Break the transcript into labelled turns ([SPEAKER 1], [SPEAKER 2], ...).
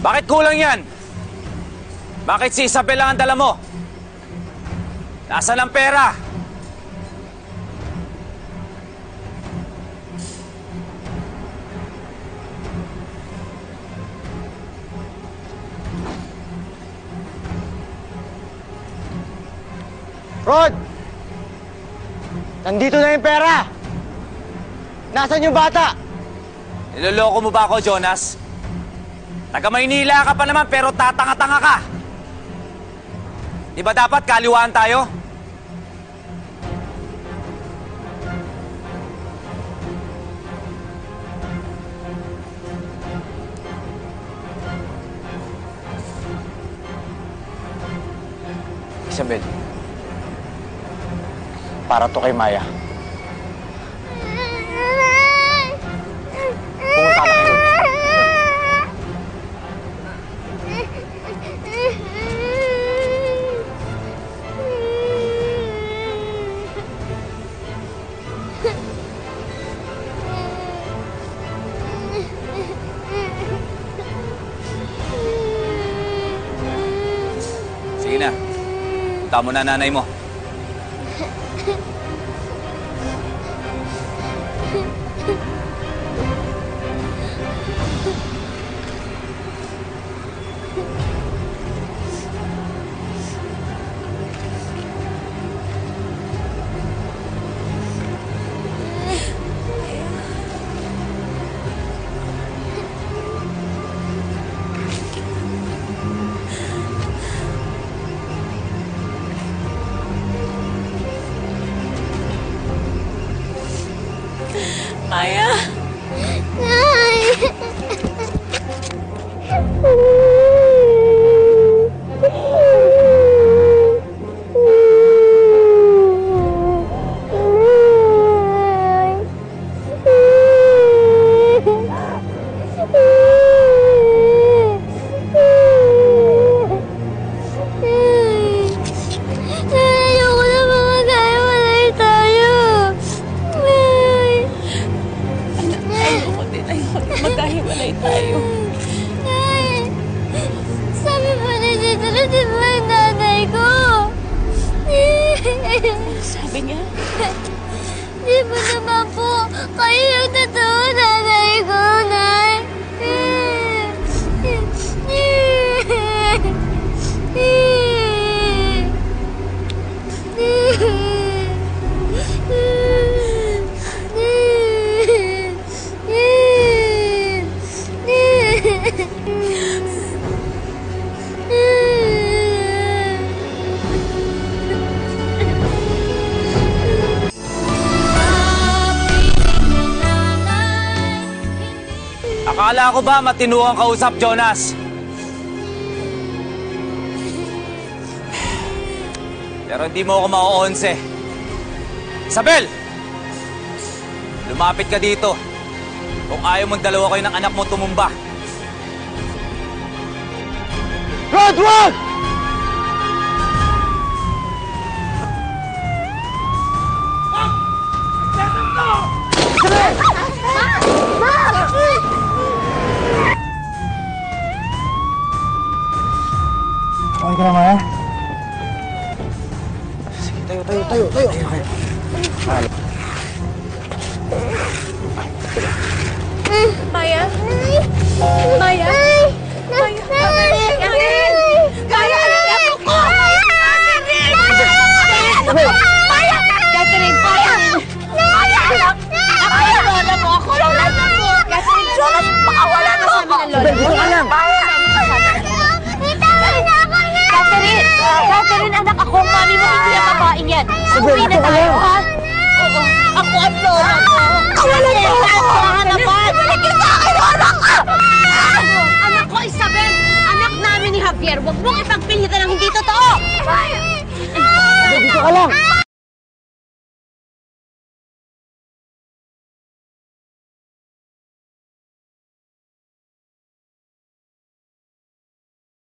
[SPEAKER 1] Bakit kulang yan? Bakit si Isabel lang ang dala mo? Nasaan ang pera?
[SPEAKER 2] Rod! Nandito na yung pera! Nasaan yung bata?
[SPEAKER 1] Niloloko mo ba ako, Jonas? Taga-Maynila ka pa naman pero tatanga-tanga ka! Di ba dapat kaliwaan tayo? Isabel, para to kay Maya. Pumunta ka ngayon. Sige na. Punta mo na nanay mo.
[SPEAKER 3] Maya!
[SPEAKER 4] Nay!
[SPEAKER 3] Magkahiwalay tayo.
[SPEAKER 4] Nay! Sabi mo na dito na di ba ang nanay ko?
[SPEAKER 3] Sabi niya?
[SPEAKER 4] Di ba naman po kayo yung totoo nanay ko, Nay?
[SPEAKER 1] Akala ko ba matino ang kausap, Jonas? Pero hindi mo ako ma-11. Isabel! Lumapit ka dito. Kung ayaw mong dalawa kayo ng anak mo tumumba.
[SPEAKER 2] Rod, wag! Okay ka na, Maya? Sige, tayo.
[SPEAKER 3] Maya? Maya? Maya? Maya, anak ko! Maya! Catherine! Maya! Maya, lola mo! Ako lang lola mo! Catherine, Jonas, baka wala na sa amin ang lola mo! Catherine, anak ako, mami mo, hindi ang babaeng yan. Uwi na tayo, ha? Oo, ako at lola mo. Kawalan mo ako! Balik ka sa akin, anak ko! Anak ko, Isabel! Anak namin ni Javier, huwag mong ipagpilitan ng hindi totoo!